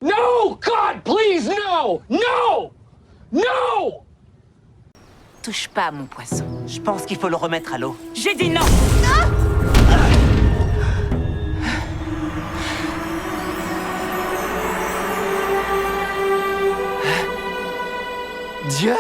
No! God, please, no! No! No! Touche pas à mon poisson. Je pense qu'il faut le remettre à l'eau. J'ai dit non! Dieu?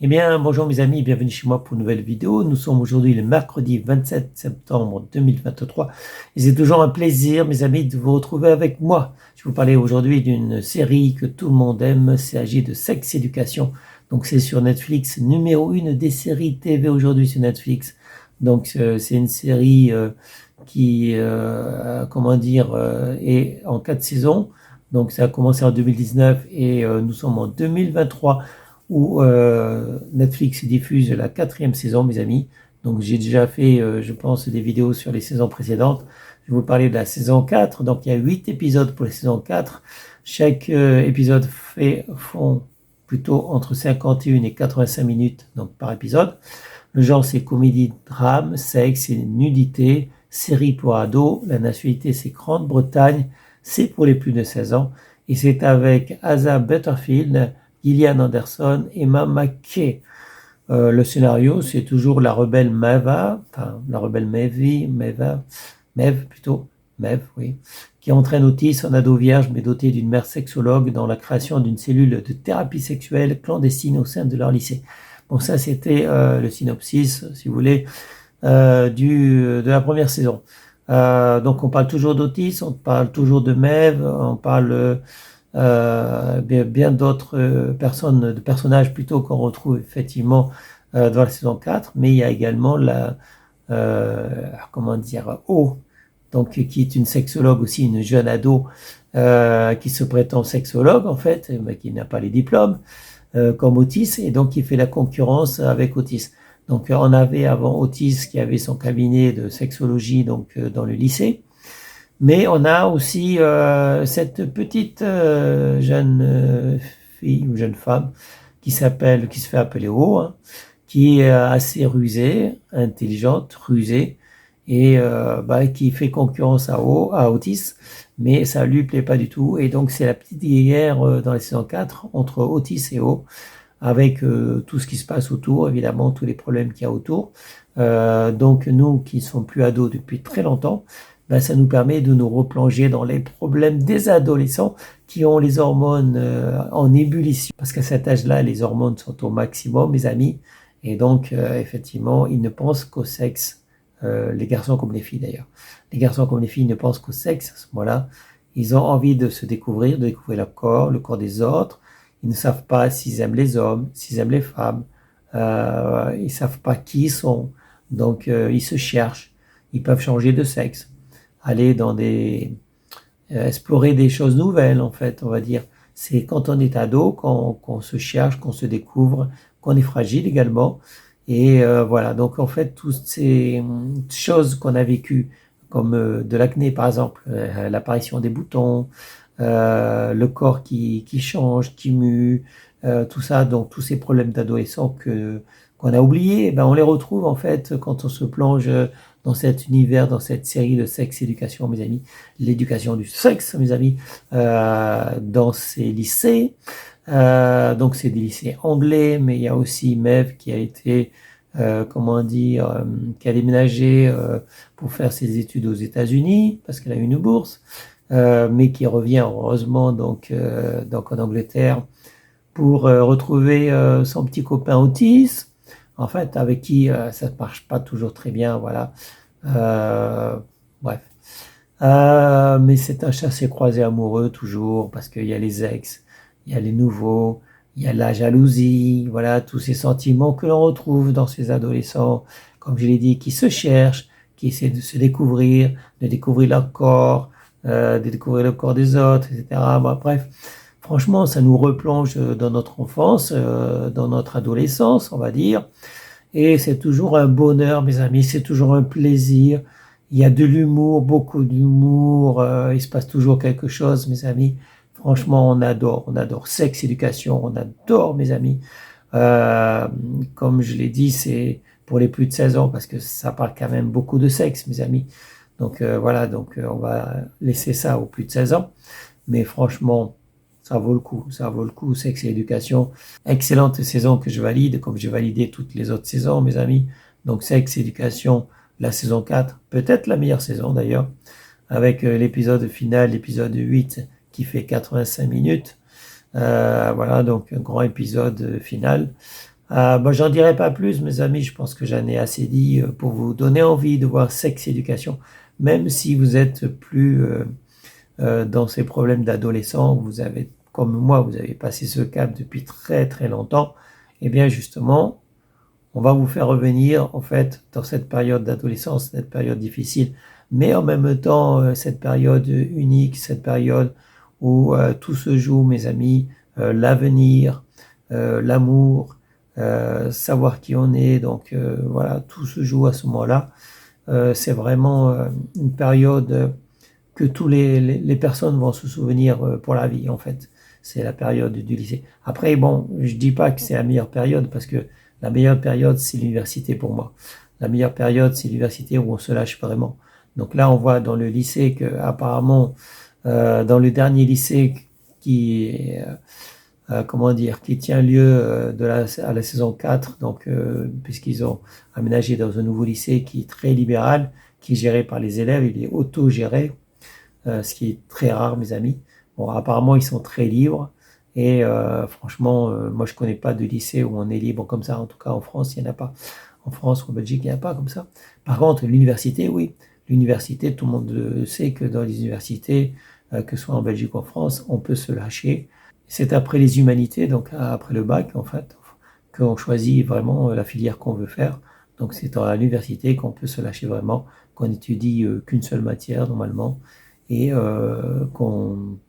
Eh bien, bonjour mes amis, bienvenue chez moi pour une nouvelle vidéo. Nous sommes aujourd'hui le mercredi 27 septembre 2023 et c'est toujours un plaisir, mes amis, de vous retrouver avec moi. Je vais vous parler aujourd'hui d'une série que tout le monde aime, il s'agit de Sex Education. Donc c'est sur Netflix, numéro 1 des séries TV aujourd'hui sur Netflix. Donc c'est une série qui, est en 4 saisons. Donc ça a commencé en 2019 et nous sommes en 2023 où Netflix diffuse la 4e saison, mes amis. Donc j'ai déjà fait, je pense, des vidéos sur les saisons précédentes. Je vais vous parler de la saison 4. Donc il y a 8 épisodes pour la saison 4. Chaque épisode font plutôt entre 51 et 85 minutes donc par épisode. Le genre c'est comédie, drame, sexe et nudité. Série pour ados. La nationalité c'est Grande-Bretagne. C'est pour les plus de 16 ans. Et c'est avec Asa Butterfield, Gillian Anderson, Emma McKay. Le scénario, c'est toujours la rebelle Maeve, oui, qui entraîne Otis, un ado vierge mais doté d'une mère sexologue, dans la création d'une cellule de thérapie sexuelle clandestine au sein de leur lycée. Bon, ça c'était le synopsis, si vous voulez, de la première saison. Donc on parle toujours d'Otis, on parle toujours de Maeve, on parle bien d'autres personnages plutôt qu'on retrouve effectivement dans la saison 4, mais il y a également O, donc qui est une sexologue aussi, une jeune ado qui se prétend sexologue en fait, mais qui n'a pas les diplômes comme Otis, et donc qui fait la concurrence avec Otis. Donc on avait avant Otis qui avait son cabinet de sexologie donc dans le lycée. Mais on a aussi cette petite jeune fille ou jeune femme qui se fait appeler O, hein, qui est assez rusée, intelligente, rusée, et qui fait concurrence à Otis, mais ça lui plaît pas du tout. Et donc c'est la petite guerre dans la saison 4 entre Otis et O, avec tout ce qui se passe autour, évidemment, tous les problèmes qu'il y a autour. Donc nous qui ne sommes plus ados depuis très longtemps, ça nous permet de nous replonger dans les problèmes des adolescents qui ont les hormones en ébullition. Parce qu'à cet âge-là, les hormones sont au maximum, mes amis. Et donc, effectivement, ils ne pensent qu'au sexe. Les garçons comme les filles, d'ailleurs. Les garçons comme les filles ne pensent qu'au sexe à ce moment-là. Ils ont envie de se découvrir, de découvrir leur corps, le corps des autres. Ils ne savent pas s'ils aiment les hommes, s'ils aiment les femmes. Ils ne savent pas qui ils sont. Donc, ils se cherchent. Ils peuvent changer de sexe. Aller dans explorer des choses nouvelles, en fait, on va dire. C'est quand on est ado, qu'on se cherche, qu'on se découvre, qu'on est fragile également. Et voilà, donc en fait, toutes ces choses qu'on a vécues, comme de l'acné par exemple, l'apparition des boutons, le corps qui change, qui mue, tout ça, donc tous ces problèmes d'adolescents qu'on a oubliés, on les retrouve en fait quand on se plonge dans cet univers, dans cette série de Sex Education, mes amis, l'éducation du sexe, mes amis, dans ces lycées. Donc c'est des lycées anglais, mais il y a aussi Maeve qui a été, qui a déménagé pour faire ses études aux États-Unis parce qu'elle a eu une bourse, mais qui revient heureusement donc en Angleterre pour retrouver son petit copain Otis, en fait, avec qui ça ne marche pas toujours très bien, voilà. Bref. Mais c'est un chassé-croisé amoureux toujours, parce qu'il y a les ex, il y a les nouveaux, il y a la jalousie, voilà, tous ces sentiments que l'on retrouve dans ces adolescents, comme je l'ai dit, qui se cherchent, qui essaient de se découvrir, de découvrir leur corps, de découvrir le corps des autres, etc. Bref. Franchement, ça nous replonge dans notre enfance, dans notre adolescence, on va dire. Et c'est toujours un bonheur, mes amis, c'est toujours un plaisir. Il y a de l'humour, beaucoup d'humour, il se passe toujours quelque chose, mes amis. Franchement, on adore Sex Education, on adore, mes amis. Comme je l'ai dit, c'est pour les plus de 16 ans, parce que ça parle quand même beaucoup de sexe, mes amis. Donc voilà, on va laisser ça aux plus de 16 ans. mais franchement, ça vaut le coup, Sexe et Éducation. Excellente saison que je valide, comme j'ai validé toutes les autres saisons, mes amis. Donc Sexe et Éducation, la saison 4, peut-être la meilleure saison d'ailleurs, avec l'épisode final, l'épisode 8, qui fait 85 minutes. Voilà, donc un grand épisode final. J'en dirai pas plus, mes amis, je pense que j'en ai assez dit pour vous donner envie de voir Sexe et Éducation, même si vous êtes plus dans ces problèmes d'adolescents, vous avez, comme moi, vous avez passé ce cap depuis très très longtemps, et bien justement, on va vous faire revenir en fait dans cette période d'adolescence, cette période difficile, mais en même temps cette période unique, cette période où tout se joue, mes amis, l'avenir, l'amour, savoir qui on est, donc voilà, tout se joue à ce moment-là. C'est vraiment une période que tous les personnes vont se souvenir pour la vie, en fait. C'est la période du lycée. Après, bon, je dis pas que c'est la meilleure période, parce que la meilleure période, c'est l'université pour moi. La meilleure période, c'est l'université où on se lâche vraiment. Donc là, on voit dans le lycée que, apparemment, dans le dernier lycée qui qui tient lieu à la saison 4, donc puisqu'ils ont aménagé dans un nouveau lycée qui est très libéral, qui est géré par les élèves, il est auto-géré, ce qui est très rare, mes amis. Bon, apparemment, ils sont très libres, et franchement, moi, je connais pas de lycée où on est libre comme ça. En tout cas, en France, il n'y en a pas. En France ou en Belgique, il n'y en a pas comme ça. Par contre, l'université, oui. L'université, tout le monde sait que dans les universités, que ce soit en Belgique ou en France, on peut se lâcher. C'est après les humanités, donc après le bac, en fait, qu'on choisit vraiment la filière qu'on veut faire. Donc c'est dans l'université qu'on peut se lâcher vraiment, qu'on étudie qu'une seule matière normalement, et qu'on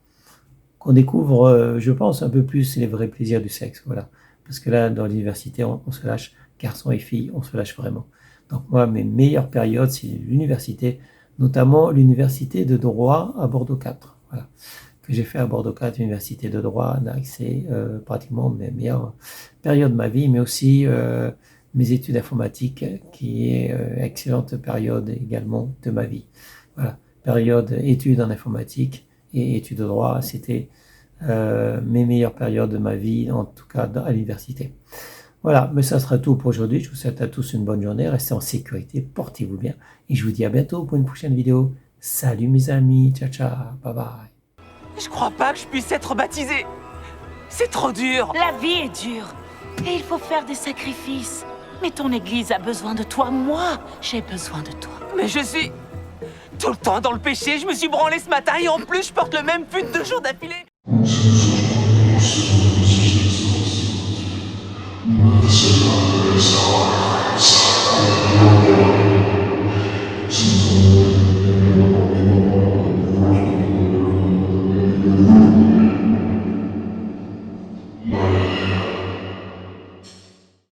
découvre, je pense, un peu plus les vrais plaisirs du sexe. Voilà. Parce que là, dans l'université, on se lâche, garçons et filles, on se lâche vraiment. Donc moi, mes meilleures périodes, c'est l'université, notamment l'université de droit à Bordeaux 4. Voilà. Que j'ai fait à Bordeaux 4, université de droit. C'est pratiquement mes meilleures périodes de ma vie, mais aussi mes études informatiques, qui est excellente période également de ma vie. Voilà, période études en informatique et études de droit, c'était mes meilleures périodes de ma vie, en tout cas à l'université. Voilà, mais ça sera tout pour aujourd'hui. Je vous souhaite à tous une bonne journée, restez en sécurité, portez-vous bien, et je vous dis à bientôt pour une prochaine vidéo. Salut mes amis, ciao ciao, bye bye. Je crois pas que je puisse être baptisé. C'est trop dur. La vie est dure. Et il faut faire des sacrifices. Mais ton église a besoin de toi. Moi, j'ai besoin de toi. Mais je suis tout le temps dans le péché. Je me suis branlé ce matin et en plus, je porte le même pull 2 jours d'affilée.